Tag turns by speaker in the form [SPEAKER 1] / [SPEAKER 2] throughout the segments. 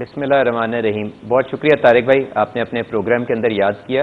[SPEAKER 1] بسم اللہ الرحمن الرحیم. بہت شکریہ طارق بھائی، آپ نے اپنے پروگرام کے اندر یاد کیا.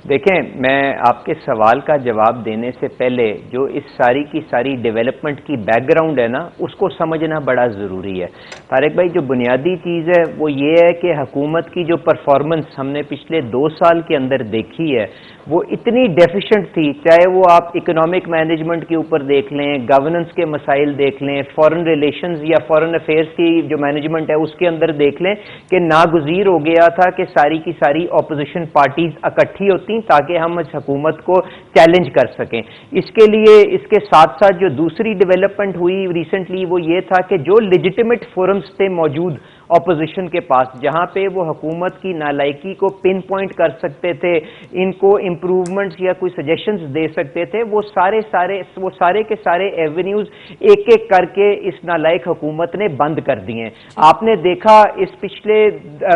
[SPEAKER 1] دیکھیں، میں آپ کے سوال کا جواب دینے سے پہلے جو اس ساری کی ساری ڈیولپمنٹ کی بیک گراؤنڈ ہے نا، اس کو سمجھنا بڑا ضروری ہے. طارق بھائی، جو بنیادی چیز ہے وہ یہ ہے کہ حکومت کی جو پرفارمنس ہم نے پچھلے 2 سال کے اندر دیکھی ہے وہ اتنی ڈیفیشنٹ تھی، چاہے وہ آپ اکنامک مینجمنٹ کے اوپر دیکھ لیں، گورننس کے مسائل دیکھ لیں، فارن ریلیشنز یا فارن افیئرز کی جو مینجمنٹ ہے اس کے اندر دیکھ لیں کہ ناگزیر ہو گیا تھا کہ ساری کی ساری اپوزیشن پارٹیز اکٹھی ہوتی تاکہ ہم اس حکومت کو چیلنج کر سکیں. اس کے لیے اس کے ساتھ ساتھ جو دوسری ڈیولپمنٹ ہوئی ریسنٹلی وہ یہ تھا کہ جو لیجیٹیمیٹ فورمز تھے موجود اپوزیشن کے پاس، جہاں پہ وہ حکومت کی نالائکی کو پن پوائنٹ کر سکتے تھے، ان کو امپروومنٹس یا کوئی سجیشنز دے سکتے تھے، وہ سارے کے سارے ایونیوز ایک ایک کر کے اس نالائق حکومت نے بند کر دیے ہیں. آپ نے دیکھا اس پچھلے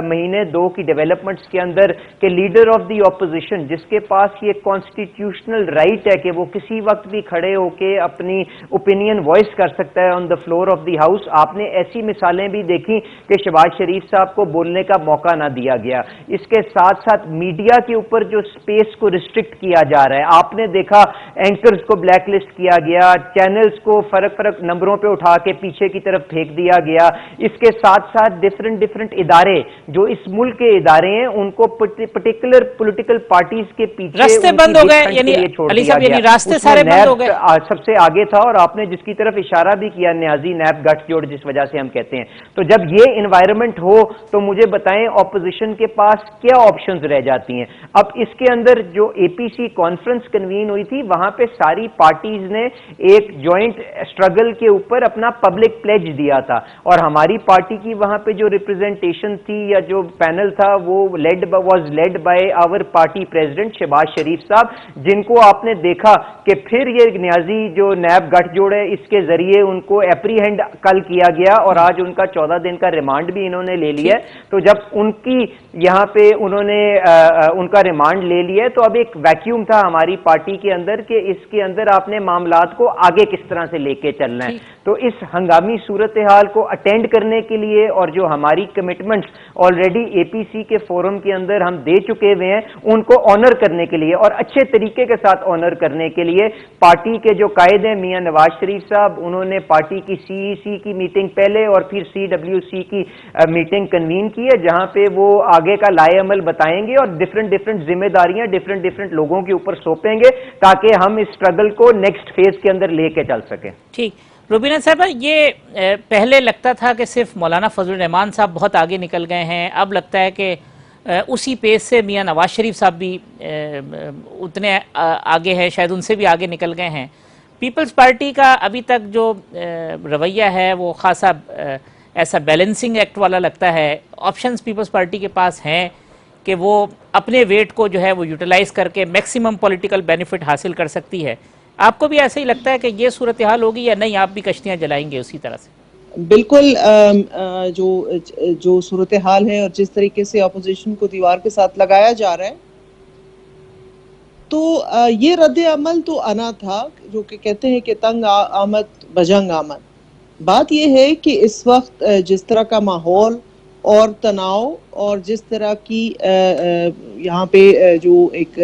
[SPEAKER 1] مہینے 2 کی ڈیولپمنٹس کے اندر کہ لیڈر آف دی اپوزیشن، جس کے پاس یہ کانسٹیٹیوشنل رائٹ ہے کہ وہ کسی وقت بھی کھڑے ہو کے اپنی اوپینین وائس کر سکتا ہے on the floor of the house, آپ نے ایسی مثالیں بھی دیکھی کہ شہباز شریف صاحب کو بولنے کا موقع نہ دیا گیا. اس کے ساتھ ساتھ میڈیا کے اوپر جو سپیس کو ریسٹرکٹ کیا جا رہا ہے، آپ نے دیکھا اینکرز کو بلیک لسٹ کیا گیا، چینلز کو فرق نمبروں پہ اٹھا کے پیچھے کی طرف پھینک دیا گیا. اس کے ساتھ ساتھ ڈفرنٹ ادارے جو اس ملک کے ادارے ہیں ان کو پرٹیکولر پولیٹیکل پارٹیز کے پیچھے
[SPEAKER 2] راستے بند ہو گئے، یعنی علی صاحب یعنی راستے سارے بند ہو گئے.
[SPEAKER 1] سب سے آگے تھا، اور آپ نے جس کی طرف اشارہ بھی کیا نیازی نیب گٹھ جوڑ جس وجہ سے ہم کہتے ہیں، تو جب یہ انوائرمنٹ ہو تو مجھے بتائیں اپوزیشن کے پاس کیا آپشنز رہ جاتی ہیں. اب اس کے اندر جو اے پی سی کانفرنس کنوین ہوئی تھی وہاں پہ ساری پارٹیز نے ایک جوائنٹ اسٹرگل کے اوپر اپنا پبلک پلیج دیا تھا، اور ہماری پارٹی کی وہاں پہ جو ریپرزینٹیشن تھی یا جو پینل تھا وہ was led by our party president Shehbaz Sharif صاحب، جن کو آپ نے دیکھا کہ پھر یہ نیازی جو نیب گٹھ جوڑ ہے اس کے ذریعے ان کو اپریہینڈ کل کیا گیا اور آج ان کا 14 دن کا ریمانڈ بھی انہوں نے لے لیا ہے. تو جب ان کی یہاں پہ انہوں نے ان کا ریمانڈ لے لیا ہے تو اب ایک ویکیوم تھا ہماری پارٹی کے اندر کہ اس کے اندر آپ نے معاملات کو آگے کس طرح سے لے کے چلنا ہے. تو اس ہنگامی صورتحال کو اٹینڈ کرنے کے لیے اور جو ہماری کمٹمنٹس آلریڈی اے پی سی کے فورم کے اندر ہم دے چکے ہوئے ہیں ان کو آنر کرنے کے لیے اور اچھے طریقے کے ساتھ آنر کرنے کے لیے پارٹی کے جو قائد ہیں میاں نواز شریف صاحب، انہوں نے پارٹی کی سی ای سی کی میٹنگ پہلے اور پھر سی ڈبلیو سی کی میٹنگ کنوین کی ہے، جہاں پہ وہ آگے کا لائے عمل بتائیں گے اور ڈفرنٹ ذمہ داریاں ڈفرنٹ لوگوں کے اوپر سونپیں گے تاکہ ہم اس اسٹرگل کو نیکسٹ فیز کے اندر لے کے چل سکیں.
[SPEAKER 2] ٹھیک. روبینہ صاحبہ، یہ پہلے لگتا تھا کہ صرف مولانا فضل الرحمان صاحب بہت آگے نکل گئے ہیں، اب لگتا ہے کہ اسی پیس سے میاں نواز شریف صاحب بھی اتنے آگے ہیں، شاید ان سے بھی آگے نکل گئے ہیں. پیپلز پارٹی کا ابھی تک جو رویہ ہے وہ خاصا ایسا بیلنسنگ ایکٹ والا لگتا ہے. آپشنز پیپلز پارٹی کے پاس ہیں کہ وہ اپنے ویٹ کو جو ہے وہ یوٹیلائز کر کے میکسیمم پولیٹیکل بینیفٹ حاصل کر سکتی ہے. آپ کو بھی ایسا ہی لگتا ہے کہ یہ صورتحال ہوگی یا نہیں، آپ بھی کشتیاں جلائیں گے اسی طرح سے؟
[SPEAKER 3] بالکل. جو صورتحال ہے اور جس طریقے سے اپوزیشن کو دیوار کے ساتھ لگایا جا رہا ہے تو یہ رد عمل تو آنا تھا، جو کہ کہتے ہیں کہ تنگ آمد بجنگ آمد. بات یہ ہے کہ اس وقت جس طرح کا ماحول اور تناؤ اور جس طرح کی یہاں پہ جو ایک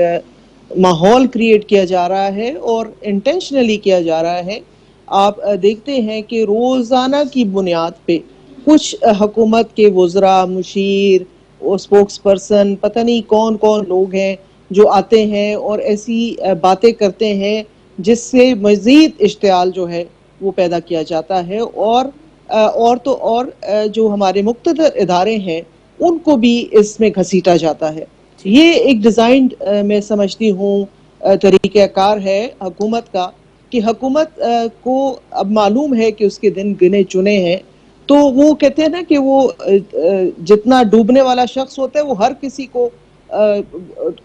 [SPEAKER 3] ماحول کریٹ کیا جا رہا ہے اور انٹینشنلی کیا جا رہا ہے، آپ دیکھتے ہیں کہ روزانہ کی بنیاد پہ کچھ حکومت کے وزراء، مشیر اور سپوکس پرسن، پتہ نہیں کون کون لوگ ہیں جو آتے ہیں اور ایسی باتیں کرتے ہیں جس سے مزید اشتعال جو ہے وہ پیدا کیا جاتا ہے، اور جو ہمارے مقتدر ادارے ہیں ان کو بھی اس میں گھسیٹا جاتا ہے. یہ ایک ڈیزائنڈ میں سمجھتی ہوں طریقہ کار ہے حکومت کا، کہ حکومت کو اب معلوم ہے کہ اس کے دن گنے چنے ہیں، تو وہ کہتے ہیں نا کہ وہ جتنا ڈوبنے والا شخص ہوتا ہے وہ ہر کسی کو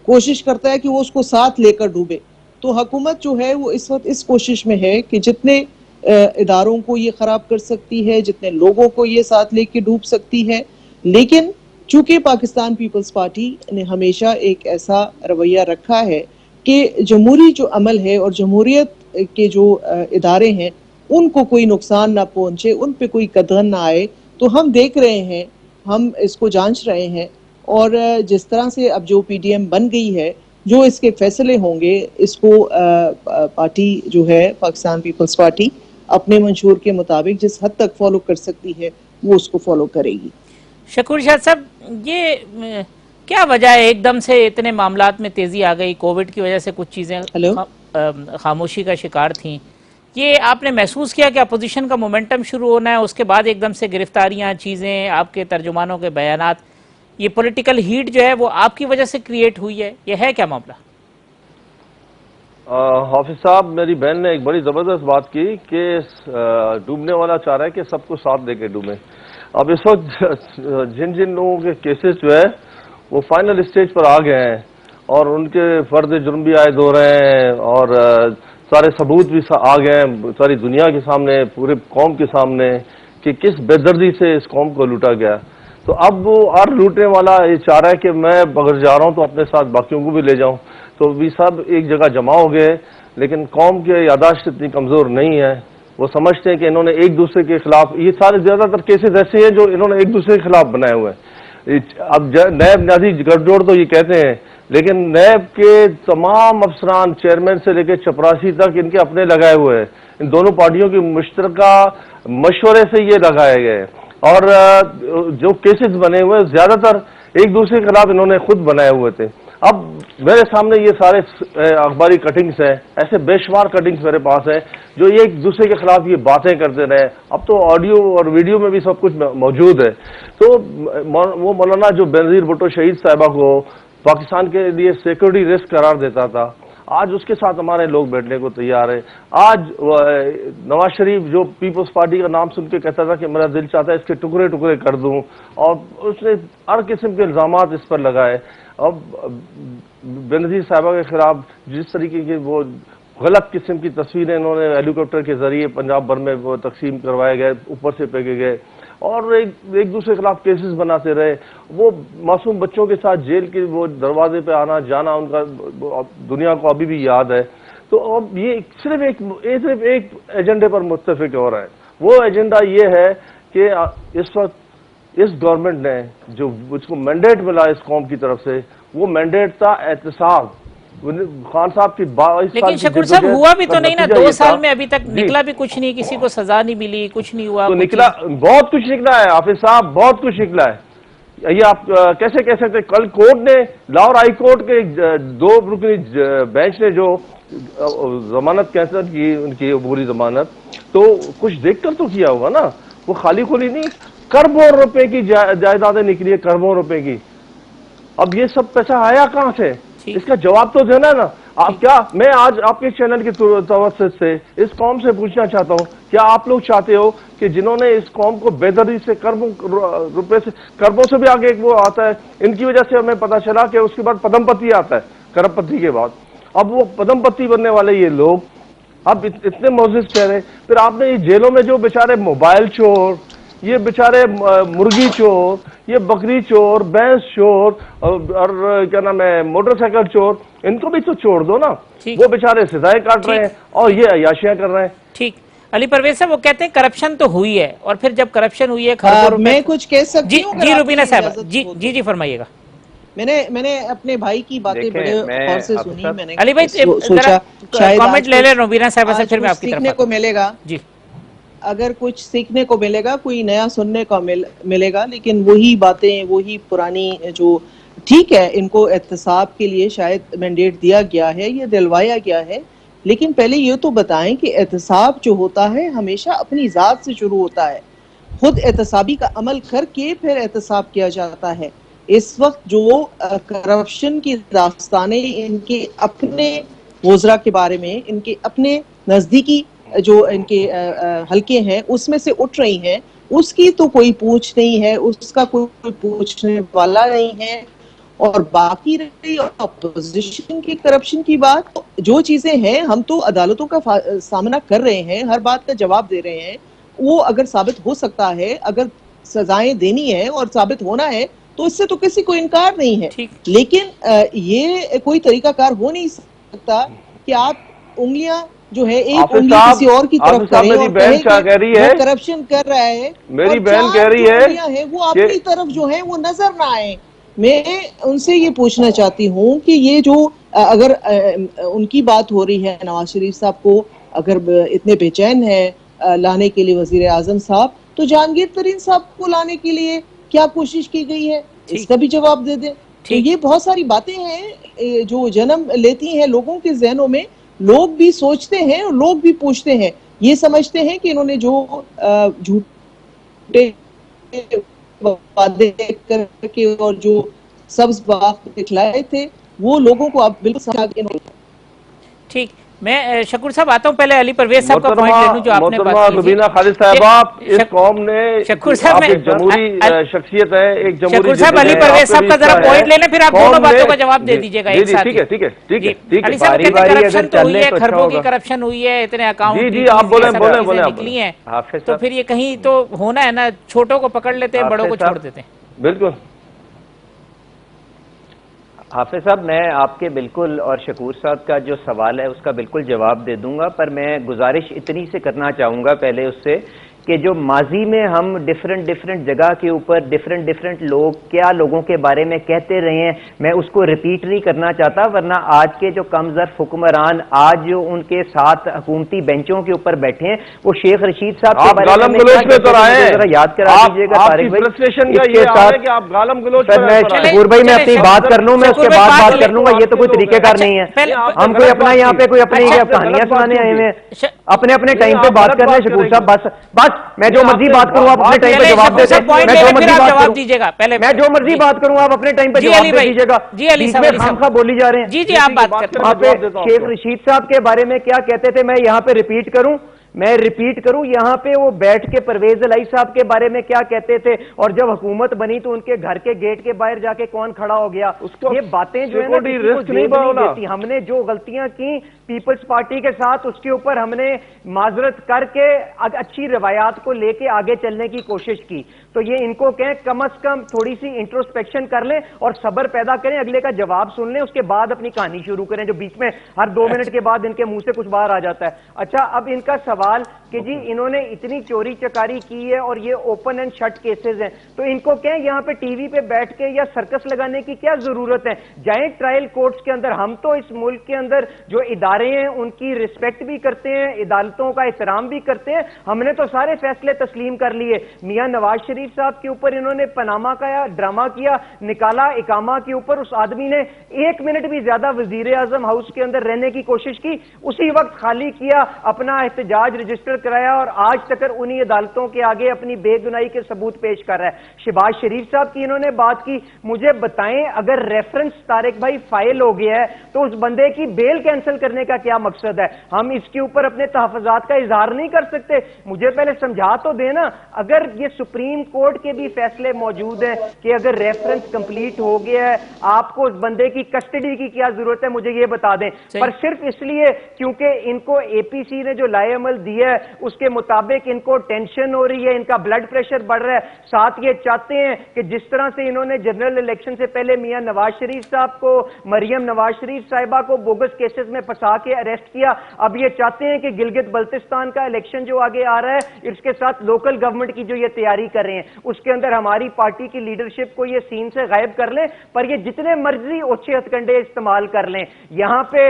[SPEAKER 3] کوشش کرتا ہے کہ وہ اس کو ساتھ لے کر ڈوبے. تو حکومت جو ہے وہ اس وقت اس کوشش میں ہے کہ جتنے اداروں کو یہ خراب کر سکتی ہے، جتنے لوگوں کو یہ ساتھ لے کے ڈوب سکتی ہے. لیکن چونکہ پاکستان پیپلز پارٹی نے ہمیشہ ایک ایسا رویہ رکھا ہے کہ جمہوری جو عمل ہے اور جمہوریت کے جو ادارے ہیں ان کو کوئی نقصان نہ پہنچے، ان پہ کوئی قدغن نہ آئے. تو ہم دیکھ رہے ہیں ہم اس کو جانچ رہے ہیں، اور جس طرح سے اب جو پی ڈی ایم بن گئی ہے، جو اس کے فیصلے ہوں گے اس کو پارٹی جو ہے پاکستان پیپلز پارٹی اپنے منشور کے مطابق جس حد تک فالو کر سکتی ہے وہ اس کو فالو کرے گی۔
[SPEAKER 2] شکور شاہ صاحب، یہ کیا وجہ ہے ایک دم سے اتنے معاملات میں تیزی آ گئی؟ کووڈ کی وجہ سے کچھ چیزیں خاموشی کا شکار تھیں، یہ آپ نے محسوس کیا کہ اپوزیشن کا مومنٹم شروع ہونا ہے، اس کے بعد ایک دم سے گرفتاریاں، چیزیں، آپ کے ترجمانوں کے بیانات، یہ پولیٹیکل ہیٹ جو ہے وہ آپ کی وجہ سے کریٹ ہوئی ہے، یہ ہے کیا معاملہ؟
[SPEAKER 4] حافظ صاحب، میری بہن نے ایک بڑی زبردست بات کی کہ ڈوبنے والا چاہ رہا ہے کہ سب کو ساتھ دے کے ڈوبے۔ اب اس وقت جن لوگوں کے کیسز جو ہے وہ فائنل اسٹیج پر آ گئے ہیں اور ان کے فرد جرم بھی عائد ہو رہے ہیں اور سارے ثبوت بھی آ گئے ہیں ساری دنیا کے سامنے، پورے قوم کے سامنے، کہ کس بے دردی سے اس قوم کو لوٹا گیا۔ تو اب وہ ہر لوٹنے والا یہ چاہ رہا ہے کہ میں اگر جا رہا ہوں تو اپنے ساتھ باقیوں کو بھی لے جاؤں۔ تو بھی سب ایک جگہ جمع ہو گئے، لیکن قوم کی یاداشت اتنی کمزور نہیں ہے، وہ سمجھتے ہیں کہ انہوں نے ایک دوسرے کے خلاف، یہ سارے زیادہ تر کیسز ایسے ہیں جو انہوں نے ایک دوسرے کے خلاف بنائے ہوئے ہیں۔ اب نیب نیازی گٹھ جوڑ تو یہ کہتے ہیں، لیکن نیب کے تمام افسران چیئرمین سے لے کے چپراسی تک ان کے اپنے لگائے ہوئے ہیں، ان دونوں پارٹیوں کی مشترکہ مشورے سے یہ لگائے گئے، اور جو کیسز بنے ہوئے زیادہ تر ایک دوسرے کے خلاف انہوں نے خود بنائے ہوئے تھے۔ اب میرے سامنے یہ سارے اخباری کٹنگز ہیں، ایسے بے شمار کٹنگز میرے پاس ہیں جو یہ ایک دوسرے کے خلاف یہ باتیں کرتے رہے۔ اب تو آڈیو اور ویڈیو میں بھی سب کچھ موجود ہے۔ تو وہ مولانا جو بینظیر بھٹو شہید صاحبہ کو پاکستان کے لیے سیکورٹی رسک قرار دیتا تھا، آج اس کے ساتھ ہمارے لوگ بیٹھنے کو تیار ہیں۔ آج نواز شریف جو پیپلز پارٹی کا نام سن کے کہتا تھا کہ میرا دل چاہتا ہے اس کے ٹکڑے ٹکڑے کر دوں، اور اس نے ہر قسم کے الزامات اس پر لگائے۔ اب بینظیر صاحبہ کے خلاف جس طریقے کی وہ غلط قسم کی تصویریں انہوں نے ہیلی کاپٹر کے ذریعے پنجاب بھر میں وہ تقسیم کروائے گئے، اوپر سے پھینکے گئے، اور ایک دوسرے کے خلاف کیسز بناتے رہے۔ وہ معصوم بچوں کے ساتھ جیل کے وہ دروازے پہ آنا جانا ان کا دنیا کو ابھی بھی یاد ہے۔ تو اب یہ صرف ایک ایجنڈے پر متفق ہو رہا ہے، وہ ایجنڈا یہ ہے کہ اس وقت اس گورنمنٹ نے جو اس کو مینڈیٹ ملا اس قوم کی طرف سے، وہ مینڈیٹ تھا احتساب۔ خان صاحب کی 22 سال
[SPEAKER 2] لیکن شکور صاحب ہوا بھی تو نہیں نا، 2 سال میں ابھی تک نکلا بھی کچھ نہیں، کسی کو سزا نہیں ملی، کچھ نہیں ہوا۔
[SPEAKER 4] تو نکلا بہت کچھ نکلا ہے حافظ صاحب، بہت کچھ نکلا ہے۔ یہ آپ کیسے کہہ سکتے؟ کل کورٹ نے، لاہور ہائی کورٹ کے 2 رکنی بینچ نے جو ضمانت کینسل کی، ان کی عبوری ضمانت، تو کچھ دیکھ کر تو کیا ہوگا نا، وہ خالی کھولی نہیں، کروڑوں روپے کی جائیدادیں نکلی ہے، کروڑوں روپے کی۔ اب یہ سب پیسہ آیا کہاں سے؟ اس کا جواب تو دینا نا۔ آپ کیا، میں آج آپ کے چینل کے توسط سے اس قوم سے پوچھنا چاہتا ہوں، کیا آپ لوگ چاہتے ہو کہ جنہوں نے اس قوم کو بے دردی سے کربوں سے بھی آگے وہ آتا ہے، ان کی وجہ سے ہمیں پتا چلا کہ اس کے بعد پدم پتی آتا ہے، کرب پتی کے بعد، اب وہ پدم پتی بننے والے یہ لوگ اب اتنے معزز چہرے، پھر آپ نے یہ جیلوں میں جو بیچارے موبائل چور، یہ بیچارے مرغی چور، یہ بکری چور، بھینس چور، اور کیا نام ہے موٹر سائیکل چور، ان کو بھی تو چھوڑ دو نا، وہ بیچارے سزائیں کاٹ رہے ہیں اور یہ عیاشیاں کر رہے ہیں۔
[SPEAKER 2] ٹھیک، علی پرویز صاحب وہ کہتے ہیں کرپشن تو ہوئی ہے، اور پھر جب کرپشن ہوئی ہے
[SPEAKER 3] میں کچھ کہہ سکتی ہوں؟
[SPEAKER 2] جی روبینہ صاحب، جی فرمائیے گا۔
[SPEAKER 3] میں نے اپنے بھائی کی باتیں بڑے غور سے سنی، میں نے
[SPEAKER 2] علی بھائی
[SPEAKER 3] سوچا شاید
[SPEAKER 2] کامنٹ لے لیں روبینہ صاحبہ سے، پھر میں آپ کی طرف
[SPEAKER 3] سیکھنے کو ملے گا،
[SPEAKER 2] جی
[SPEAKER 3] اگر کچھ سیکھنے کو ملے گا، کوئی نیا سننے کو ملے گا، لیکن وہی باتیں، وہی پرانی جو ٹھیک ہے، ان کو احتساب کے لیے شاید مینڈیٹ دیا گیا ہے، یہ دلوایا گیا ہے، لیکن پہلے یہ تو بتائیں کہ احتساب جو ہوتا ہے ہمیشہ اپنی ذات سے شروع ہوتا ہے، خود احتسابی کا عمل کر کے پھر احتساب کیا جاتا ہے۔ اس وقت جو کرپشن کی داستانیں ان کے اپنے وزراء کے بارے میں، ان کے اپنے نزدیکی جو ان کے حلقے ہیں اس میں سے اٹھ رہی ہیں، اس کی تو کوئی پوچھ نہیں ہے، اس کا کوئی پوچھنے والا نہیں ہے۔ اور باقی رہی اپوزیشن کی کرپشن کی بات، جو چیزیں ہیں ہم تو عدالتوں کا سامنا کر رہے ہیں، ہر بات کا جواب دے رہے ہیں، وہ اگر ثابت ہو سکتا ہے، اگر سزائیں دینی ہے اور ثابت ہونا ہے تو اس سے تو کسی کو انکار نہیں ہے، لیکن یہ کوئی طریقہ کار ہو نہیں سکتا کہ آپ انگلیاں جو ہے ایک
[SPEAKER 4] حافظ
[SPEAKER 3] انگلی
[SPEAKER 4] صاحب،
[SPEAKER 3] کسی اور کی طرف
[SPEAKER 4] حافظ صاحب،
[SPEAKER 3] کریں
[SPEAKER 4] میری
[SPEAKER 3] اور
[SPEAKER 4] بہن
[SPEAKER 3] کہیں
[SPEAKER 4] کیا
[SPEAKER 3] کہ
[SPEAKER 4] کہہ رہی
[SPEAKER 3] وہ
[SPEAKER 4] ہے،
[SPEAKER 3] کرپشن کر رہا ہے،
[SPEAKER 4] میری
[SPEAKER 3] اور
[SPEAKER 4] بہن کہہ
[SPEAKER 3] چار
[SPEAKER 4] رہی
[SPEAKER 3] جو
[SPEAKER 4] ہے
[SPEAKER 3] انگلیاں ہیں وہ
[SPEAKER 4] کہ
[SPEAKER 3] اپنی طرف جو ہیں وہ نظر نہ آئیں. میں ان سے یہ پوچھنا چاہتی ہوں کہ یہ جو اگر ان کی بات ہو رہی ہے، نواز شریف صاحب کو اگر اتنے بے چین ہے لانے کے لیے وزیر اعظم صاحب، تو جہانگیر ترین صاحب کو لانے کے لیے کیا کوشش کی گئی ہے، اس
[SPEAKER 2] ٹھیک
[SPEAKER 3] کا بھی جواب دے دیں. تو
[SPEAKER 2] ٹھیک
[SPEAKER 3] یہ بہت ساری باتیں ہیں جو جنم لیتی ہیں لوگوں کے ذہنوں میں. لوگ بھی سوچتے ہیں اور لوگ بھی پوچھتے ہیں، یہ سمجھتے ہیں کہ انہوں نے جو جھوٹے وعدے کر کے اور جو سبز باغ دکھلائے تھے وہ لوگوں کو اب بالکل سمجھ آ گئے.
[SPEAKER 2] ٹھیک. میں شکور صاحب آتا ہوں، پہلے علی پرویز صاحب کا پوائنٹ لے لوں جو آپ نے
[SPEAKER 4] محترمہ
[SPEAKER 2] بات کی.
[SPEAKER 4] ربینہ خالد صاحبہ، اس قوم نے،
[SPEAKER 2] شکور صاحب
[SPEAKER 4] آپ
[SPEAKER 2] میں
[SPEAKER 4] ایک جمہوری شخصیت ہے، ایک جمہوری
[SPEAKER 2] شکور صاحب علی
[SPEAKER 4] جدید
[SPEAKER 2] پرویز
[SPEAKER 4] آپ کا
[SPEAKER 2] صاحب
[SPEAKER 4] بھی
[SPEAKER 2] کا ذرا
[SPEAKER 4] حصہ ہے.
[SPEAKER 2] پوائنٹ لے لیں، پھر آپ دونوں
[SPEAKER 4] قوم نے،
[SPEAKER 2] باتوں کا جواب دے
[SPEAKER 4] جی
[SPEAKER 2] دیجیے گا
[SPEAKER 4] جی
[SPEAKER 2] ایک
[SPEAKER 4] جی،
[SPEAKER 2] ساتھ
[SPEAKER 4] ٹھیک
[SPEAKER 2] ہی.
[SPEAKER 4] ہے ٹھیک ہے ٹھیک
[SPEAKER 2] جی
[SPEAKER 4] ہے ٹھیک ہے.
[SPEAKER 2] علی صاحب وہ
[SPEAKER 1] باری
[SPEAKER 2] کہتے ہیں
[SPEAKER 1] باری
[SPEAKER 2] کرپشن
[SPEAKER 1] اگر
[SPEAKER 2] تو
[SPEAKER 1] چل
[SPEAKER 2] ہوئی
[SPEAKER 1] لیں
[SPEAKER 2] ہے،
[SPEAKER 1] تو اچھا
[SPEAKER 2] کھربوں کی
[SPEAKER 1] ہوگا.
[SPEAKER 2] کرپشن ہوئی ہے، اتنے اکاؤنٹ
[SPEAKER 4] جی جی،
[SPEAKER 2] ڈیٹیلز
[SPEAKER 4] آپ بولیں
[SPEAKER 2] یہ سب
[SPEAKER 4] بولیں
[SPEAKER 2] چیزیں
[SPEAKER 4] بولیں، آپ
[SPEAKER 2] نکلی
[SPEAKER 4] بولیں.
[SPEAKER 2] ہیں.
[SPEAKER 1] حافظ
[SPEAKER 2] تو
[SPEAKER 1] صاحب،
[SPEAKER 2] پھر یہ کہیں تو ہونا ہے نا، چھوٹوں کو پکڑ لیتے ہیں، بڑوں کو
[SPEAKER 1] حافظ
[SPEAKER 2] چھوڑ
[SPEAKER 1] صاحب،
[SPEAKER 2] دیتے ہیں.
[SPEAKER 4] بالکل.
[SPEAKER 1] حافظ صاحب، میں آپ کے بالکل اور شکور صاحب کا جو سوال ہے اس کا بالکل جواب دے دوں گا، پر میں گزارش اتنی سے کرنا چاہوں گا پہلے اس سے کہ جو ماضی میں ہم ڈفرنٹ جگہ کے اوپر ڈفرنٹ لوگ کیا لوگوں کے بارے میں کہتے رہے ہیں، میں اس کو ریپیٹ نہیں کرنا چاہتا، ورنہ آج کے جو کم ظرف حکمران آج جو ان کے ساتھ حکومتی بینچوں کے اوپر بیٹھے ہیں، وہ شیخ رشید صاحب کے
[SPEAKER 4] آپ
[SPEAKER 1] بارے
[SPEAKER 4] گالم
[SPEAKER 1] میں کیا
[SPEAKER 4] گلوچ میں
[SPEAKER 1] کہتے
[SPEAKER 4] تو
[SPEAKER 1] تھے،
[SPEAKER 4] آئے
[SPEAKER 1] مجھے
[SPEAKER 4] ہیں.
[SPEAKER 1] ذرا یاد کرا دیجیے گا
[SPEAKER 4] آپ
[SPEAKER 1] طارق
[SPEAKER 4] کی
[SPEAKER 1] بھائی.
[SPEAKER 4] فرسٹریشن
[SPEAKER 1] اس
[SPEAKER 4] کا
[SPEAKER 1] کے
[SPEAKER 4] یہ حال ہے
[SPEAKER 1] ساتھ
[SPEAKER 4] کہ آپ گالم گلوچ
[SPEAKER 1] سر
[SPEAKER 4] پر
[SPEAKER 1] میں
[SPEAKER 4] آئے ہیں.
[SPEAKER 1] شکور بھائی میں اپنی بات کر لوں، میں اس کے بعد بات کر لوں گا. یہ تو کوئی طریقہ کار نہیں ہے. ہم کوئی اپنا یہاں پہ کوئی اپنی کہانیاں سنانے آئے ہوئے ہیں. اپنے ٹائم پہ بات کر لیں شکور صاحب. بس میں جو مرضی بات کروں آپ اپنے ٹائم پہ جواب دے دیں. میں جو مرضی بات کروں،
[SPEAKER 2] دیجیے گا پہلے.
[SPEAKER 1] میں جو مرضی بات کروں آپ اپنے ٹائم پہ
[SPEAKER 2] جی علی
[SPEAKER 1] جواب دے
[SPEAKER 2] بھائی،
[SPEAKER 1] دیجیے گا.
[SPEAKER 2] جی علی
[SPEAKER 1] بیچ
[SPEAKER 2] صاحب،
[SPEAKER 1] میں
[SPEAKER 2] علی صاحب
[SPEAKER 1] خام خواہ بولی جا رہے ہیں.
[SPEAKER 2] جی جی آپ بات کریں.
[SPEAKER 1] وہاں پہ شیخ رشید صاحب کے بارے میں کیا کہتے تھے، میں یہاں پہ ریپیٹ کروں یہاں پہ وہ بیٹھ کے پرویز الہی صاحب کے بارے میں کیا کہتے تھے، اور جب حکومت بنی تو ان کے گھر کے گیٹ کے باہر جا کے کون کھڑا ہو گیا. یہ باتیں جو ہے نا کسی کو زیب نہیں دیتی. ہم نے جو غلطیاں کی پیپلز پارٹی کے ساتھ، اس کے اوپر ہم نے معذرت کر کے اچھی روایات کو لے کے آگے چلنے کی کوشش کی. تو یہ ان کو کہیں کم از کم تھوڑی سی انٹروسپیکشن کر لیں اور صبر پیدا کریں، اگلے کا جواب سن لیں، اس کے بعد اپنی کہانی شروع کریں، جو بیچ میں ہر 2 منٹ کے بعد ان کے منہ سے کچھ باہر آ جاتا ہے. اچھا، اب ان کا سوال کہ جی انہوں نے اتنی چوری چکاری کی ہے اور یہ اوپن اینڈ شٹ کیسز ہیں، تو ان کو کہیں یہاں پہ ٹی وی پہ بیٹھ کے یا سرکس لگانے کی کیا ضرورت ہے؟ جائیں ٹرائل کورٹس کے اندر. ہم تو اس ملک کے اندر جو ادارے ہیں ان کی رسپیکٹ بھی کرتے ہیں، عدالتوں کا احترام بھی کرتے ہیں. ہم نے تو سارے فیصلے تسلیم کر لیے. میاں نواز شریف صاحب کے اوپر انہوں نے پاناما کا ڈرامہ کیا، نکالا اقامہ کے اوپر. اس آدمی نے 1 منٹ بھی زیادہ وزیر اعظم ہاؤس کے اندر رہنے کی کوشش کی، اسی وقت خالی کیا، اپنا احتجاج رجسٹر کرایا اور آج تک انہی عدالتوں کے آگے اپنی بے گناہی کے ثبوت پیش کر رہا ہے. شہباز شریف صاحب کی انہوں نے بات کی. مجھے بتائیں اگر ریفرنس طارق بھائی فائل ہو گیا ہے تو اس بندے کی بیل کینسل کرنے کا کیا مقصد ہے؟ ہم اس کے اوپر اپنے تحفظات کا اظہار نہیں کر سکتے؟ مجھے پہلے سمجھا تو دینا. اگر یہ سپریم کورٹ کے بھی فیصلے موجود ہیں کہ اگر ریفرنس کمپلیٹ ہو گیا ہے، آپ کو اس بندے کی کسٹڈی کی کیا ضرورت ہے، مجھے یہ بتا دیں. پر صرف اس لیے کیونکہ ان کو اے پی سی نے جو لائے عمل دیا ہے اس کے مطابق ان کو ٹینشن ہو رہی ہے، ان کا بلڈ پریشر بڑھ رہا ہے. ساتھ یہ چاہتے ہیں کہ جس طرح سے انہوں نے جنرل الیکشن سے پہلے میاں نواز شریف صاحب کو، مریم نواز شریف صاحبہ کو بوگس کیسز میں پھنسا کے اریسٹ کیا، اب یہ چاہتے ہیں کہ گلگت بلتستان کا الیکشن جو آگے آ رہا ہے، اس کے ساتھ لوکل گورنمنٹ کی جو یہ تیاری کر رہے ہیں، اس کے اندر ہماری پارٹی کی لیڈرشپ کو یہ سین سے غائب کر لیں. پر یہ جتنے مرضی اوچھے ہتھ کنڈے استعمال کر لیں، یہاں پہ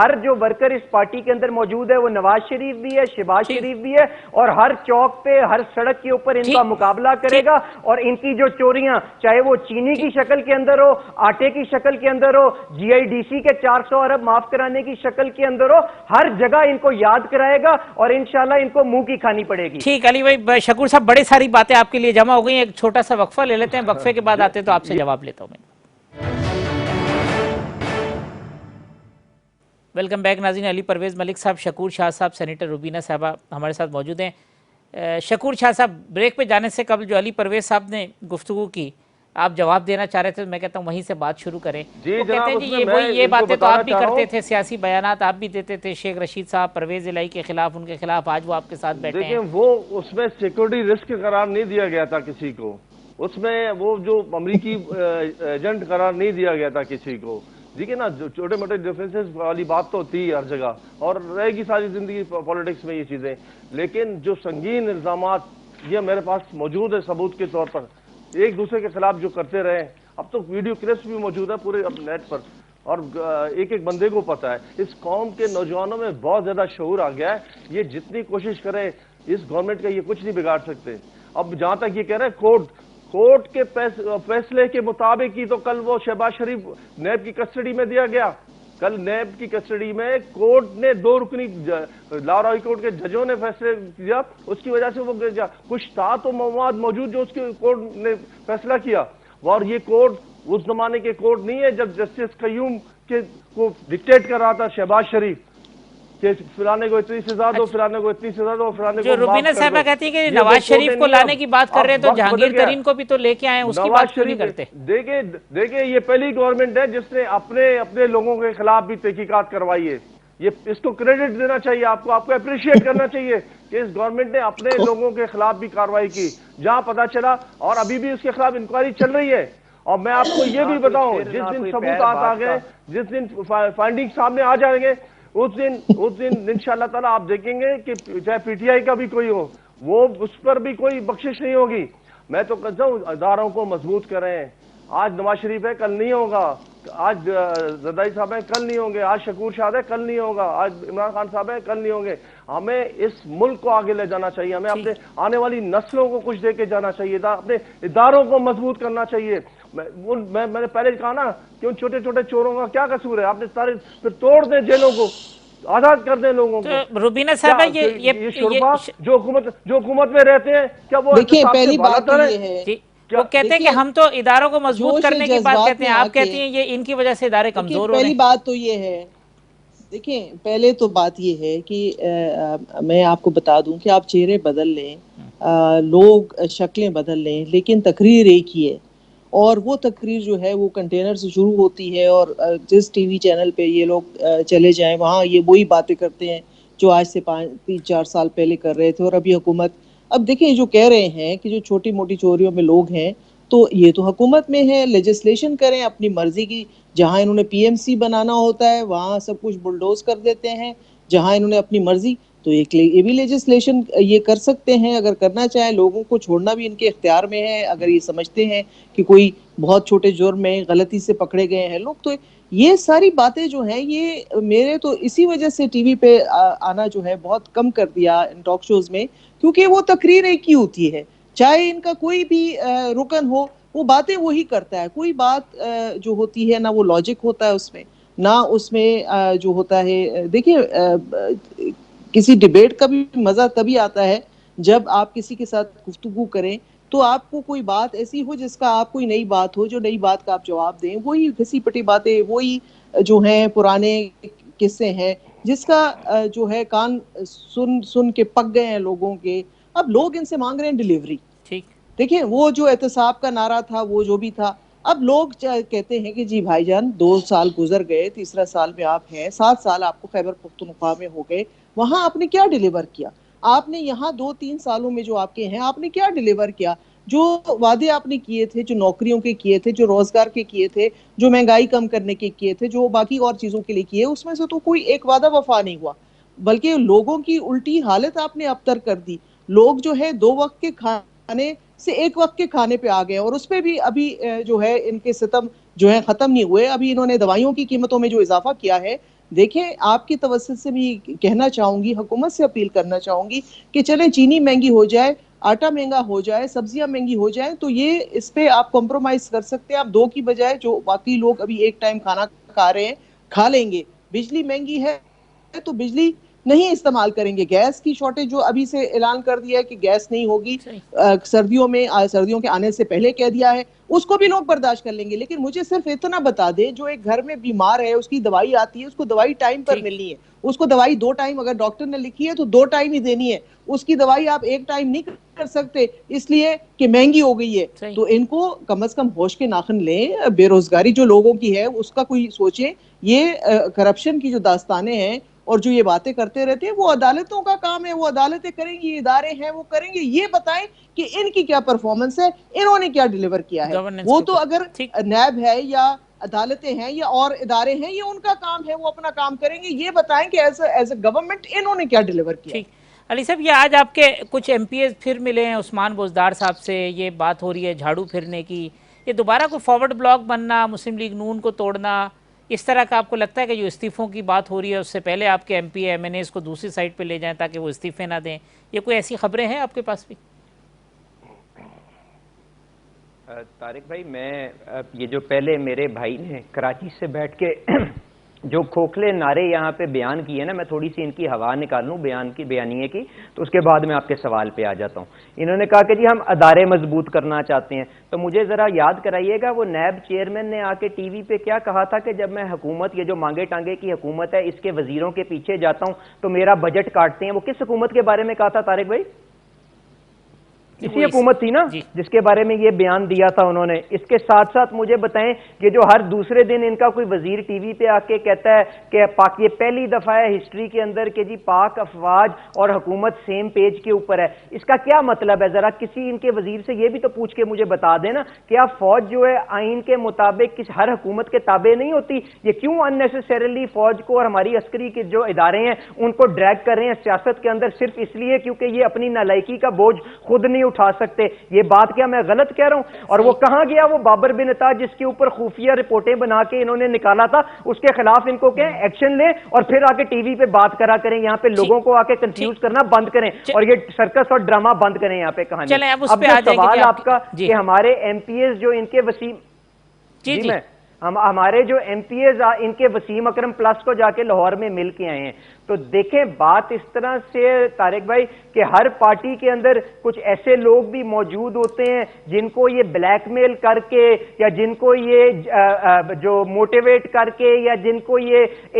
[SPEAKER 1] ہر جو ورکر اس پارٹی کے اندر موجود ہے وہ نواز شریف بھی ہے، شہباز شریف بھی ہے، اور ہر چوک پہ ہر سڑک کے اوپر ان کا مقابلہ کرے گا. اور ان کی جو چوریاں چاہے وہ چینی کی شکل کے اندر ہو، آٹے کی شکل کے اندر ہو، جی آئی ڈی سی کے 400 ارب معاف کرانے کی شکل کے اندر ہو، ہر جگہ ان کو یاد کرائے گا اور انشاءاللہ ان کو منہ کی کھانی پڑے گی.
[SPEAKER 2] ٹھیک علی بھائی، شکور صاحب بڑی ساری باتیں آپ کے لیے جمع ہو گئی ہیں. ایک چھوٹا سا وقفہ لے لیتے ہیں، وقفے کے بعد آتے تو آپ سے جواب لیتا ہوں میں. ویلکم بیک ناظرین. علی پرویز ملک صاحب، شکور شاہ صاحب، سینیٹر روبینہ صاحبہ ہمارے ساتھ موجود ہیں. شکور شاہ صاحب، بریک پہ جانے سے قبل جو علی پرویز صاحب نے گفتگو کی، آپ جواب دینا چاہ رہے تھے، میں کہتا ہوں وہیں سے بات شروع کریں. وہ کہتے ہیں جی یہ باتیں تو آپ بھی کرتے تھے، سیاسی بیانات آپ بھی دیتے تھے، شیخ رشید صاحب پرویز الہی کے خلاف، ان کے خلاف، آج وہ آپ کے ساتھ بیٹھے ہیں.
[SPEAKER 4] دیکھیں، وہ اس میں سیکورٹی رسک قرار نہیں دیا گیا تھا کسی کو، اس میں وہ جو امریکی ایجنٹ قرار نہیں دیا گیا تھا کسی کو. دیکھیے نا جو چھوٹے موٹے ڈفرینسز والی بات تو ہوتی ہے ہر جگہ اور رہے گی ساری زندگی پالیٹکس میں یہ چیزیں، لیکن جو سنگین الزامات یہ میرے پاس موجود ہے ثبوت کے طور پر، ایک دوسرے کے خلاف جو کرتے رہے، اب تو ویڈیو کلپس بھی موجود ہے پورے نیٹ پر اور ایک ایک بندے کو پتا ہے۔ اس قوم کے نوجوانوں میں بہت زیادہ شعور آ گیا ہے، یہ جتنی کوشش کرے اس گورنمنٹ کا یہ کچھ نہیں بگاڑ سکتے۔ اب جہاں تک یہ کہہ رہے ہیں کورٹ کے فیصلے کے مطابق ہی تو کل وہ شہباز شریف نیب کی کسٹڈی میں دیا گیا، کل نیب کی کسٹڈی میں کورٹ نے 2 رکنی لاہور ہائی کورٹ کے ججوں نے فیصلے دیا، اس کی وجہ سے وہ کچھ تھا تو مواد موجود جو اس کے کورٹ نے فیصلہ کیا، اور یہ کورٹ اس زمانے کے کورٹ نہیں ہے جب جسٹس قیوم کو ڈکٹیٹ کر رہا تھا شہباز شریف کہ فلانے کو اتنی سزا دو، فلانے کو اتنی سزا دو، فلانے کو
[SPEAKER 2] جو روبینہ صاحبہ کہتی ہے کہ نواز شریف کو لانے کی بات کر رہے ہیں تو جہانگیر ترین کو بھی تو لے کے آئے ہیں، اس کی بات کیوں نہیں کرتے؟
[SPEAKER 4] دیکھیں یہ پہلی گورنمنٹ ہے جس نے اپنے لوگوں کے خلاف بھی تحقیقات کروائی ہے، یہ اس کو کریڈٹ دینا چاہیے، آپ کو اپریشیٹ کرنا چاہیے کہ اس گورنمنٹ نے اپنے لوگوں کے خلاف بھی کارروائی کی جہاں پتا چلا، اور ابھی بھی اس کے خلاف انکوائری چل رہی ہے۔ اور میں آپ کو یہ بھی بتاؤں جس دن ثبوتات آ گئے، جس دن فائنڈنگ سامنے آ جائیں گے، اس دن انشاءاللہ تعالی آپ دیکھیں گے کہ چاہے پی ٹی آئی کا بھی کوئی ہو وہ اس پر بھی کوئی بخشش نہیں ہوگی۔ میں تو کہتا ہوں اداروں کو مضبوط کریں، آج نواز شریف ہے کل نہیں ہوگا، آج زرداری صاحب ہیں کل نہیں ہوں گے، آج شکور شاہ ہے کل نہیں ہوگا، آج عمران خان صاحب ہیں کل نہیں ہوں گے۔ ہمیں اس ملک کو آگے لے جانا چاہیے، ہمیں اپنے آنے والی نسلوں کو کچھ دے کے جانا چاہیے، اپنے اداروں کو مضبوط کرنا چاہیے۔ میں نے پہلے کہا نا کہ ان چھوٹے چھوٹے چوروں کا کیا قصور ہے، آپ نے سارے پھر توڑ دیں جیلوں کو، آزاد کر دیں لوگوں کو۔
[SPEAKER 2] روبینہ صاحبہ
[SPEAKER 4] یہ شرفا جو حکومت میں رہتے ہیں کیا وہ
[SPEAKER 3] دیکھیں پہلی بات تو یہ ہے،
[SPEAKER 2] وہ کہتے ہیں کہ ہم تو اداروں کو مضبوط کرنے کی بات کہتے ہیں، آپ کہتی ہیں یہ ان کی وجہ سے ادارے کمزور ہو رہے ہیں۔
[SPEAKER 3] پہلی بات تو یہ ہے، دیکھیں پہلے تو بات یہ ہے کہ میں آپ کو بتا دوں کہ آپ چہرے بدل لیں، لوگ شکلیں بدل لیں، لیکن تقریر ایک ہی ہے، اور وہ تقریر جو ہے وہ کنٹینر سے شروع ہوتی ہے، اور جس ٹی وی چینل پہ یہ لوگ چلے جائیں وہاں یہ وہی باتیں کرتے ہیں جو آج سے 3-4 سال پہلے کر رہے تھے۔ اور ابھی حکومت، اب دیکھیں جو کہہ رہے ہیں کہ جو چھوٹی موٹی چوریوں میں لوگ ہیں تو یہ تو حکومت میں ہے، لیجسلیشن کریں اپنی مرضی کی، جہاں انہوں نے پی ایم سی بنانا ہوتا ہے وہاں سب کچھ بلڈوز کر دیتے ہیں، جہاں انہوں نے اپنی مرضی، تو یہ بھی لیجسلیشن یہ کر سکتے ہیں اگر کرنا چاہیں، لوگوں کو چھوڑنا بھی ان کے اختیار میں ہے اگر یہ سمجھتے ہیں کہ کوئی بہت چھوٹے جرم میں غلطی سے پکڑے گئے ہیں لوگ۔ تو یہ ساری باتیں جو ہیں یہ میرے تو اسی وجہ سے ٹی وی پہ آنا جو ہے بہت کم کر دیا ان ٹاک شوز میں، کیونکہ وہ تقریر ایک ہی ہوتی ہے، چاہے ان کا کوئی بھی رکن ہو وہ باتیں وہی کرتا ہے، کوئی بات جو ہوتی ہے نہ وہ لاجک ہوتا ہے اس میں، نہ اس میں جو ہوتا ہے، دیکھیں کسی ڈیبیٹ کا بھی مزہ تبھی آتا ہے جب آپ کسی کے ساتھ گفتگو کریں تو آپ کو کوئی بات ایسی ہو جس کا آپ کوئی نئی بات ہو، جو نئی بات کا آپ جواب دیں، وہی گھسی پٹی باتیں، وہی جو ہیں پرانے قصے ہیں جس کا جو ہے کان سن کے پک گئے ہیں لوگوں کے، اب لوگ ان سے مانگ رہے ہیں ڈیلیوری۔ دیکھیں وہ جو احتساب کا نعرہ تھا وہ جو بھی تھا، اب لوگ کہتے ہیں کہ جی بھائی جان 2 سال گزر گئے، تیسرا سال میں آپ ہیں، 7 سال آپ کو خیبر پختونخوا میں ہو گئے، وہاں آپ نے کیا ڈیلیور کیا؟ آپ نے یہاں 2-3 سالوں میں جو آپ کے ہیں آپ نے کیا ڈیلیور کیا؟ جو وعدے آپ نے کیے تھے، جو نوکریوں کے کیے تھے، جو روزگار کے کیے تھے، جو مہنگائی کم کرنے کے کیے تھے، جو باقی اور چیزوں کے لیے کیے، اس میں سے تو کوئی ایک وعدہ وفا نہیں ہوا، بلکہ لوگوں کی الٹی حالت آپ نے ابتر کر دی۔ لوگ جو ہے 2 وقت کے کھانے سے 1 وقت کے کھانے پہ آ گئے، اور اس پہ بھی ابھی جو ہے ان کے ستم جو ہے ختم نہیں ہوئے، ابھی انہوں نے دوائیوں کی قیمتوں میں جو اضافہ کیا ہے۔ دیکھیں آپ کی توسط سے بھی کہنا چاہوں گی، حکومت سے اپیل کرنا چاہوں گی کہ چلیں چینی مہنگی ہو جائے، آٹا مہنگا ہو جائے، سبزیاں مہنگی ہو جائیں تو یہ اس پہ آپ کمپرومائز کر سکتے ہیں، آپ 2 کی بجائے جو باقی لوگ ابھی ایک ٹائم کھانا کھا رہے ہیں کھا لیں گے۔ بجلی مہنگی ہے تو بجلی نہیں استعمال کریں گے، گیس کی شارٹیج جو ابھی سے اعلان کر دیا ہے کہ گیس نہیں ہوگی، سردیوں کے آنے سے پہلے کہہ دیا ہے، اس کو بھی لوگ برداشت کر لیں گے، لیکن مجھے صرف اتنا بتا دیں جو ایک گھر میں بیمار ہے، اس کی دوائی آتی ہے، اس کو دوائی ٹائم پر ملنی ہے، اس کو دوائی 2 ٹائم اگر ڈاکٹر نے لکھی ہے تو 2 ٹائم ہی دینی ہے، اس کی دوائی آپ 1 ٹائم نہیں کر سکتے اس لیے کہ مہنگی ہو گئی ہے۔ تو ان کو کم از کم ہوش کے ناخن لیں، بے روزگاری جو لوگوں کی ہے اس کا کوئی سوچیں، یہ کرپشن کی جو داستانیں ہیں اور جو یہ باتیں کرتے رہتے ہیں وہ عدالتوں کا کام ہے، وہ عدالتیں کریں گی، ادارے ہیں وہ کریں گے، یہ بتائیں کہ ان کی کیا پرفارمنس ہے، انہوں نے کیا ڈیلیور کیا ہے۔ وہ تو اگر نیب ہے یا عدالتیں ہیں یا اور ادارے ہیں، یہ ان کا کام ہے، وہ اپنا کام کریں گے. یہ بتائیں کہ ایز اے گورنمنٹ انہوں نے کیا ڈیلیور کیا.
[SPEAKER 2] ٹھیک. علی صاحب، یہ آج آپ کے کچھ ایم پی ایز پھر ملے ہیں عثمان بزدار صاحب سے، یہ بات ہو رہی ہے جھاڑو پھرنے کی، یہ دوبارہ کوئی فارورڈ بلاک بننا، مسلم لیگ نون کو توڑنا، اس طرح کا آپ کو لگتا ہے کہ جو استعفوں کی بات ہو رہی ہے اس سے پہلے آپ کے ایم پی ایم این ایز کو دوسری سائڈ پہ لے جائیں تاکہ وہ استعفے نہ دیں؟ یہ کوئی ایسی خبریں ہیں آپ کے پاس بھی؟
[SPEAKER 1] طارق بھائی، میں یہ جو پہلے میرے بھائی نے کراچی سے بیٹھ کے جو کھوکھلے نعرے یہاں پہ بیان کیے نا، میں تھوڑی سی ان کی ہوا نکال لوں بیانیے کی، تو اس کے بعد میں آپ کے سوال پہ آ جاتا ہوں. انہوں نے کہا کہ جی ہم ادارے مضبوط کرنا چاہتے ہیں، تو مجھے ذرا یاد کرائیے گا وہ نیب چیئرمین نے آ کے ٹی وی پہ کیا کہا تھا کہ جب میں حکومت، یہ جو مانگے ٹانگے کی حکومت ہے، اس کے وزیروں کے پیچھے جاتا ہوں تو میرا بجٹ کاٹتے ہیں. وہ کس حکومت کے بارے میں کہا تھا طارق بھائی؟ اسی حکومت تھی نا جس کے بارے میں یہ بیان دیا تھا انہوں نے. اس کے ساتھ ساتھ مجھے بتائیں کہ جو ہر دوسرے دن ان کا کوئی وزیر ٹی وی پہ آ کے کہتا ہے کہ یہ پہلی دفعہ ہے ہسٹری کے اندر کہ جی پاک افواج اور حکومت سیم پیج کے اوپر ہے، اس کا کیا مطلب ہے؟ ذرا کسی ان کے وزیر سے یہ بھی تو پوچھ کے مجھے بتا دینا کہ آپ فوج جو ہے آئین کے مطابق ہر حکومت کے تابع نہیں ہوتی، یہ کیوں اننیسیسریلی فوج کو اور ہماری عسکری کے جو ادارے ہیں ان کو ڈریگ کر رہے ہیں سیاست کے اندر صرف اس لیے کیونکہ یہ اپنی نالائکی کا بوجھ خود نہیں اٹھا سکتے؟ یہ بات کیا میں غلط کہہ رہا ہوں؟ اور وہ کہاں گیا وہ بابر بن عطا جس کے اوپر خفیہ رپورٹیں بنا کے انہوں نے نکالا تھا، اس کے خلاف ان کو کہیں ایکشن لیں اور پھر آ کے ٹی وی پہ بات کرا کریں، یہاں پہ لوگوں کو آ کے کنفیوز کرنا بند کریں اور یہ سرکس اور ڈرامہ بند کریں یہاں پہ کہانی. اب سوال آپ کا کہ ہمارے ایم پی ایز جو ان کے وسیم ہمارے جو ایم پی ایز ان کے وسیم اکرم پلس کو جا کے لاہور میں مل کے آئے ہیں، تو دیکھیں بات اس طرح سے طارق بھائی کہ ہر پارٹی کے اندر کچھ ایسے لوگ بھی موجود ہوتے ہیں جن کو یہ بلیک میل کر کے یا جن کو یہ جو موٹیویٹ کر کے یا جن کو یہ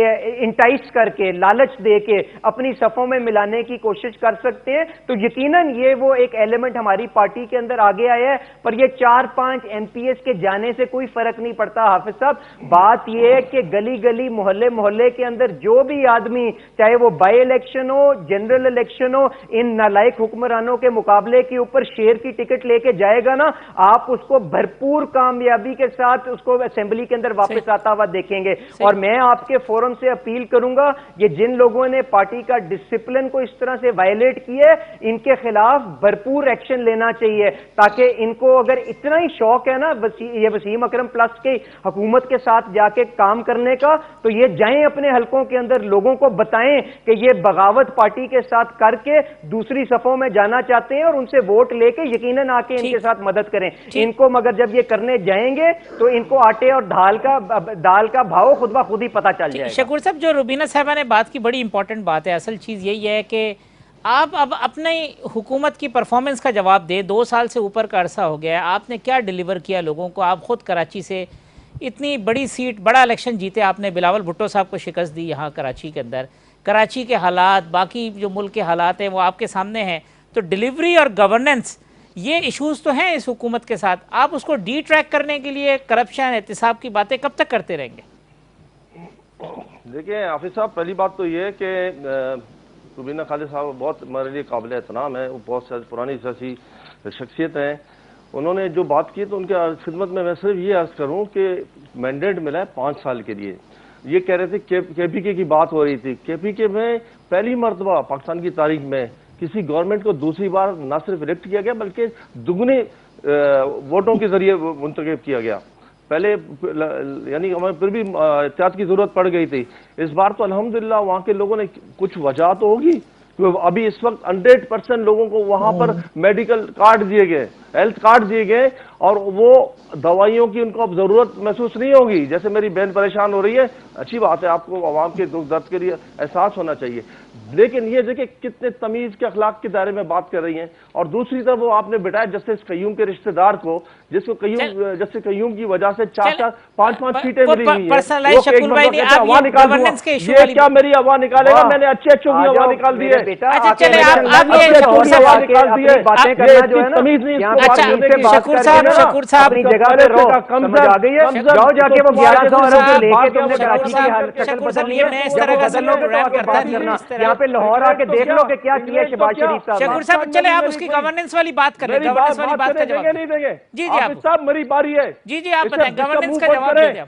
[SPEAKER 1] انٹائس کر کے لالچ دے کے اپنی صفوں میں ملانے کی کوشش کر سکتے ہیں. تو یقیناً یہ وہ ایک ایلیمنٹ ہماری پارٹی کے اندر آگے آیا ہے، پر یہ 4-5 ایم پی ایس کے جانے سے کوئی فرق نہیں پڑتا. حافظ صاحب، بات یہ ہے کہ گلی گلی محلے محلے کے اندر جو بھی آدمی چاہے وہ بائی الیکشن ہو جنرل الیکشن ہو ان نالائق حکمرانوں کے مقابلے کے اوپر شیر کی ٹکٹ لے کے جائے گا نا، آپ اس کو بھرپور کامیابی کے ساتھ اس کو اسمبلی کے اندر واپس آتا ہوا دیکھیں گے. اور میں آپ کے فورم سے اپیل کروں گا یہ جن لوگوں نے پارٹی کا ڈسپلن کو اس طرح سے وائلیٹ کیا ہے ان کے خلاف بھرپور ایکشن لینا چاہیے، تاکہ ان کو اگر اتنا ہی شوق ہے نا یہ وسیم اکرم پلس کی حکومت کے ساتھ جا کے کام کرنے کا، تو یہ جائیں اپنے حلقوں کے اندر لوگوں کو بتائیں کہ یہ بغاوت پارٹی کے ساتھ کر کے دوسری صفوں میں جانا چاہتے ہیں اور ان سے ووٹ لے کے یقیناً آ کے ان کے ساتھ مدد کریں. ان کو مگر جب یہ کرنے جائیں گے تو ان کو آٹے اور دال کا بھاؤ خود بخود ہی پتہ چل جائے گا.
[SPEAKER 2] شکور صاحب، جو روبینہ صاحبہ نے بات کی بڑی امپورٹنٹ بات ہے. اصل چیز یہی ہے کہ آپ اب اپنی حکومت کی پرفارمنس کا جواب دیں. 2 سال سے اوپر کا عرصہ ہو گیا ہے، آپ نے کیا ڈیلیور کیا لوگوں کو؟ آپ خود کراچی سے اتنی بڑی سیٹ بڑا الیکشن جیتے، آپ نے بلاول بھٹو صاحب کو شکست دی یہاں کراچی کے اندر. کراچی کے حالات، باقی جو ملک کے حالات ہیں وہ آپ کے سامنے ہیں. تو ڈیلیوری اور گورننس یہ ایشوز تو ہیں اس حکومت کے ساتھ، آپ اس کو ڈی ٹریک کرنے کے لیے کرپشن احتساب کی باتیں کب تک کرتے رہیں گے؟
[SPEAKER 4] دیکھیں حافظ صاحب، پہلی بات تو یہ ہے کہ روبینہ خالد صاحب بہت ہمارے لیے قابل احترام ہے، وہ بہت پرانی سیاسی شخصیت ہیں. انہوں نے جو بات کی تو ان کے خدمت میں صرف یہ عرض کروں کہ مینڈیٹ ملا ہے 5 سال کے لیے. یہ کہہ رہے تھے کے پی کے کی بات ہو رہی تھی. کے پی کے میں پہلی مرتبہ پاکستان کی تاریخ میں کسی گورنمنٹ کو دوسری بار نہ صرف الیکٹ کیا گیا بلکہ دگنے ووٹوں کے ذریعے منتخب کیا گیا. پہلے یعنی ہمیں پھر بھی احتیاط کی ضرورت پڑ گئی تھی. اس بار تو الحمدللہ وہاں کے لوگوں نے کچھ وجہ تو ہوگی، ابھی اس وقت 100% لوگوں کو وہاں پر میڈیکل کارڈ دیے گئے، ہیلتھ کارڈ دیے گئے، اور وہ دوائیوں کی ان کو اب ضرورت محسوس نہیں ہوگی. جیسے میری بہن پریشان ہو رہی ہے، اچھی بات ہے، آپ کو عوام کے دکھ درد کے لیے احساس ہونا چاہیے، لیکن یہ دیکھیں کتنے تمیز کے اخلاق کے دائرے میں بات کر رہی ہیں. اور دوسری طرف وہ آپ نے بٹایا جسٹس قیوم کے رشتہ دار کو، جس کو جسٹس قیوم کی وجہ سے 4-5 سیٹیں ملی ہوئی ہیں. یہ کیا میری ہوا نکالے گا؟ میں نے اچھے کی ہوا نکال دی ہے.
[SPEAKER 2] شکور صاحب
[SPEAKER 1] اپنی جگہ پہ رہو، سمجھ آ گئی ہے؟ جاؤ جا کے وہ 1100 ارب جو لے کے تم نے کراچی کی حالت شکل بدلنی ہے، جب وہ بدل لو گے تو آگے بات کرنا. یہاں پہ لاہور آ کے دیکھ لو کہ کیا کیا شہباز شریف صاحب.
[SPEAKER 2] شکور صاحب چلے آپ اس کی گورننس والی بات کر لیں، گورننس والی بات کا جواب.
[SPEAKER 4] نہیں دیں گے.
[SPEAKER 2] جی جی
[SPEAKER 4] صاحب میری باری ہے.
[SPEAKER 2] جی جی آپ بتائیں، گورننس کا جواب دیں آپ.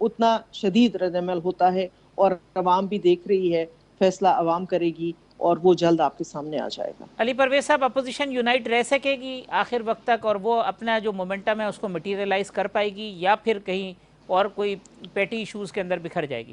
[SPEAKER 3] اتنا شدید رد عمل ہوتا ہے، اور عوام بھی دیکھ رہی ہے، فیصلہ عوام کرے گی اور وہ جلد آپ کے سامنے آ جائے گا۔
[SPEAKER 2] علی پرویز صاحب، اپوزیشن یونائٹ رہ سکے گی آخر وقت تک اور وہ اپنا جو مومنٹم ہے اس کو مٹیریلائز کر پائے گی، یا پھر کہیں اور کوئی پیٹی ایشوز کے اندر بکھر جائے گی؟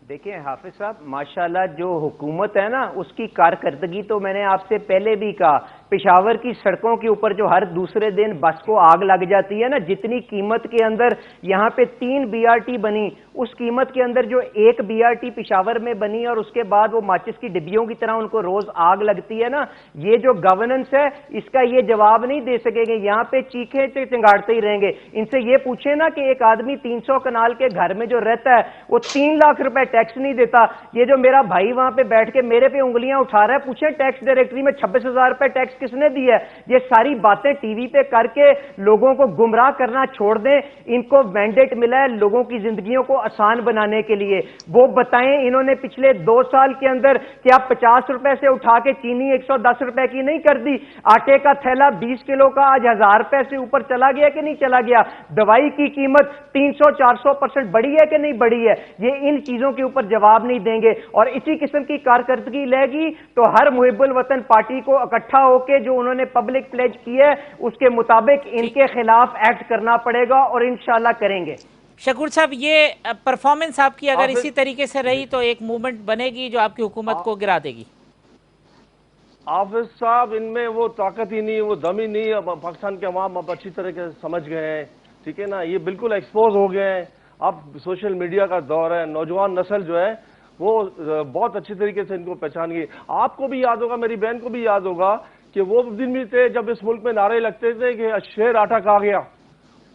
[SPEAKER 1] دیکھیں حافظ صاحب، ماشاءاللہ جو حکومت ہے نا اس کی کارکردگی تو میں نے آپ سے پہلے بھی کہا، پشاور کی سڑکوں کے اوپر جو ہر دوسرے دن بس کو آگ لگ جاتی ہے نا، جتنی قیمت کے اندر یہاں پہ 3 BRT بنی، اس قیمت کے اندر جو 1 BRT پشاور میں بنی اور اس کے بعد وہ ماچس کی ڈبیوں کی طرح ان کو روز آگ لگتی ہے نا، یہ جو گورننس ہے اس کا یہ جواب نہیں دے سکیں گے، یہاں پہ چیخے چنگاڑتے ہی رہیں گے۔ ان سے یہ پوچھیں نا کہ ایک آدمی 300 کنال کے گھر میں جو رہتا ہے وہ 3 لاکھ روپے ٹیکس نہیں دیتا، یہ جو میرا بھائی وہاں پہ بیٹھ کے میرے پہ انگلیاں اٹھا رہا ہے، پوچھیں ٹیکس ڈائریکٹری میں 26,000 روپے ٹیکس کس نے دی ہے؟ یہ ساری باتیں ٹی وی پہ کر کے لوگوں کو گمراہ کرنا چھوڑ دیں، ان کو مینڈیٹ ملا ہے لوگوں کی زندگیوں کو آسان بنانے کے لیے، وہ بتائیں انہوں نے پچھلے 2 سال کے اندر کیا 50 روپے سے اٹھا کے چینی 110 روپے کی نہیں کر دی؟ آٹے کا تھیلا 20 کلو کا آج 1000 روپے سے اوپر چلا گیا کہ نہیں چلا گیا؟ دوائی کی قیمت 300-400% بڑھی ہے کہ نہیں بڑھی ہے؟ یہ ان چیزوں کے اوپر جواب نہیں دیں گے، اور اسی قسم کی کارکردگی لے گی تو ہر محب الوطن پارٹی کو اکٹھا ہو کے جو انہوں نے پبلک پلیج کی ہے اس کے مطابق ان کے خلاف ایکٹ کرنا پڑے گا، اور انشاءاللہ کریں گے۔
[SPEAKER 2] شکور صاحب، یہ پرفارمنس آپ کی اگر اسی طریقے سے رہی تو ایک موومنٹ بنے گی جو آپ کی حکومت کو گرا دے گی۔
[SPEAKER 4] حافظ صاحب، ان میں وہ طاقت ہی نہیں، وہ دم ہی نہیں، اب پاکستان کے عوام اب اچھی طرح سے سمجھ گئے ہیں، ٹھیک ہے نا، یہ بالکل ایکسپوز ہو گئے ہیں۔ اب سوشل میڈیا کا دور ہے، نوجوان نسل جو ہے وہ بہت اچھی طریقے سے ان کو پہچان گئی۔ آپ کو بھی یاد ہوگا، میری بہن کو بھی یاد ہوگا کہ وہ دن بھی تھے جب اس ملک میں نعرے لگتے تھے کہ شیر آٹا کھا گیا،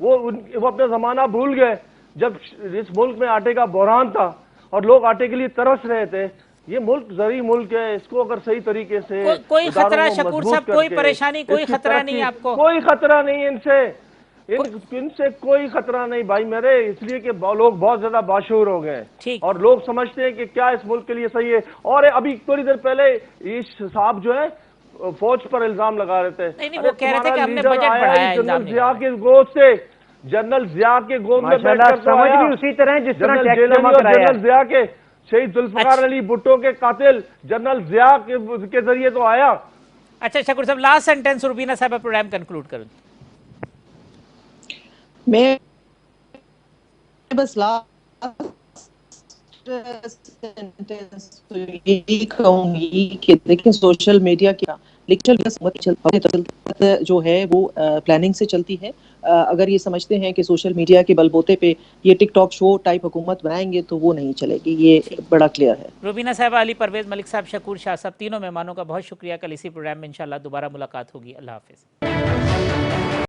[SPEAKER 4] وہ اپنا زمانہ بھول گئے جب اس ملک میں آٹے کا بحران تھا اور لوگ آٹے کے لیے ترس رہے تھے۔ یہ ملک زرعی ملک ہے، اس کو اگر صحیح طریقے سے
[SPEAKER 2] کوئی خطرہ شکور صاحب، کوئی پریشانی، کوئی خطرہ نہیں آپ کو؟
[SPEAKER 4] کوئی خطرہ نہیں ان سے، ان سے کوئی خطرہ نہیں بھائی میرے، اس لیے کہ لوگ بہت زیادہ باشعور ہو گئے ہیں اور لوگ سمجھتے ہیں کہ کیا اس ملک کے لیے صحیح ہے۔ اور ابھی تھوڑی دیر پہلے یہ صاحب جو ہے فوج پر الزام لگا رہے تھے،
[SPEAKER 2] وہ کہہ رہے تھے کہ ہم نے بجٹ بڑھایا،
[SPEAKER 4] جنرل ضیاء کے گود سے، جنرل ضیاء کے گود میں بیٹھ کر
[SPEAKER 1] سمجھ بھی اسی طرح جس طرح ٹیکس جمع کرایا،
[SPEAKER 4] جنرل ضیاء کے شہید ذوالفقار علی بھٹو کے قاتل جنرل ضیاء کے ذریعے تو آیا۔
[SPEAKER 2] اچھا شکور صاحب، لاسٹ سینٹنس روبینہ صاحب پروگرام کنکلوڈ کریں۔
[SPEAKER 3] میں بس یہی کہوں گی کہ دیکھیں سوشل میڈیا کیا جو ہے وہ پلاننگ سے چلتی ہے۔ اگر یہ سمجھتے ہیں کہ سوشل میڈیا کے بل بوتے پہ یہ ٹک ٹاک شو ٹائپ حکومت بنائیں گے تو وہ نہیں چلے گی، یہ بڑا کلیئر ہے۔
[SPEAKER 2] روبینہ صاحب، علی پرویز ملک صاحب، شکور شاہ صاحب، تینوں مہمانوں کا بہت شکریہ۔ کل اسی پروگرام میں انشاءاللہ دوبارہ ملاقات ہوگی۔ اللہ حافظ۔